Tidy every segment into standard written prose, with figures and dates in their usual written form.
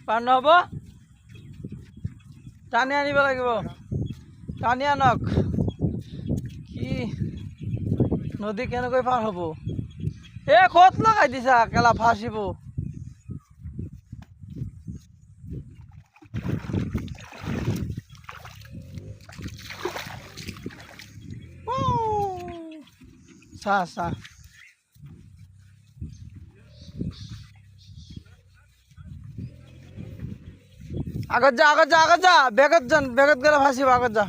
পাৰ নহ'ব, টানি আনিব লাগিব, টানি আনক। কি নদী কেনেকৈ পাৰ হ'ব? ক'ত লগাই দিছা কেলা ফাঁচিব? চা চা আগত যা, আগত যা, আগত যা, বেগত যান, বেগত গেলে ফাঁসিব, আগত যা।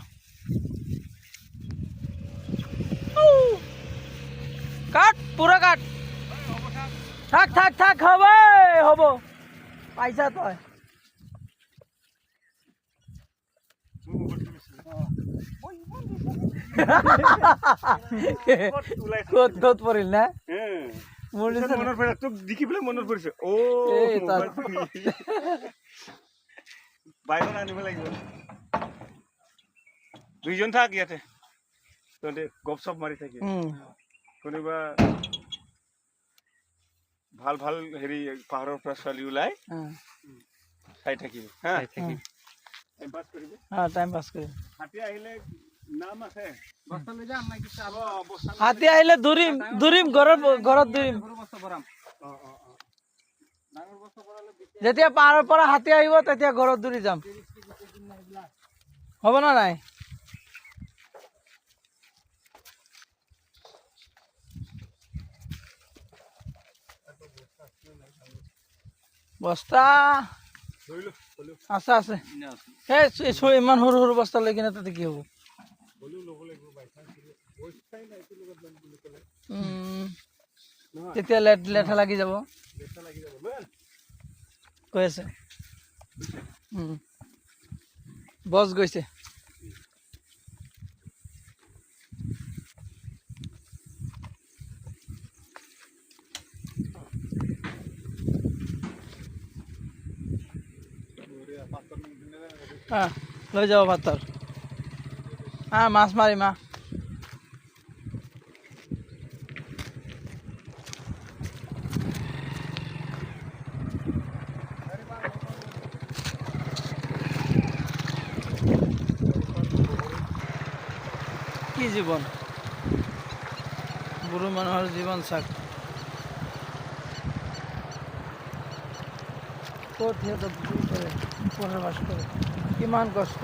কাট, পুরা কাট। থাক থাক থাক, হবে হব, পাইছা তই। ক'ত ক'ত পৰিল না? মনৰ পৰা তোক দেখি পেলাই মনত পৰিছে। বাইকত আনিব লাগিব। দুইজন থাক ইয়াতে, তহঁতে গপ চপ মাৰি থাকি। কোনোবা ভাল ভাল হেৰি পাহাৰৰ পৰা ছোৱালী ওলাই চাই থাকিবি। টাইম পাছ কৰি হাতী আহিলে নাম আছে। হাতী আহিলে দৌৰিম, দৌৰিম, ঘৰত দৌৰিম। যেতিয়া পাহাৰৰ পৰা হাতী আহিব তেতিয়া ঘৰত দৌৰি যাম, হ'ব না নাই? বস্তা আছে আছে, ইমান সৰু সৰু বস্তা লৈ কিনে তাতে কি হ'ব? তেতিয়া লেঠা লাগি যাব, কৈ আছে। বছ গৈছে। লৈ যাব পাথৰ। মাছ মাৰিম। কি জীৱন, বুঢ়ো মানুহৰ জীৱন চাক। ক'ত সিহঁতে বাস কৰে, কিমান কষ্ট।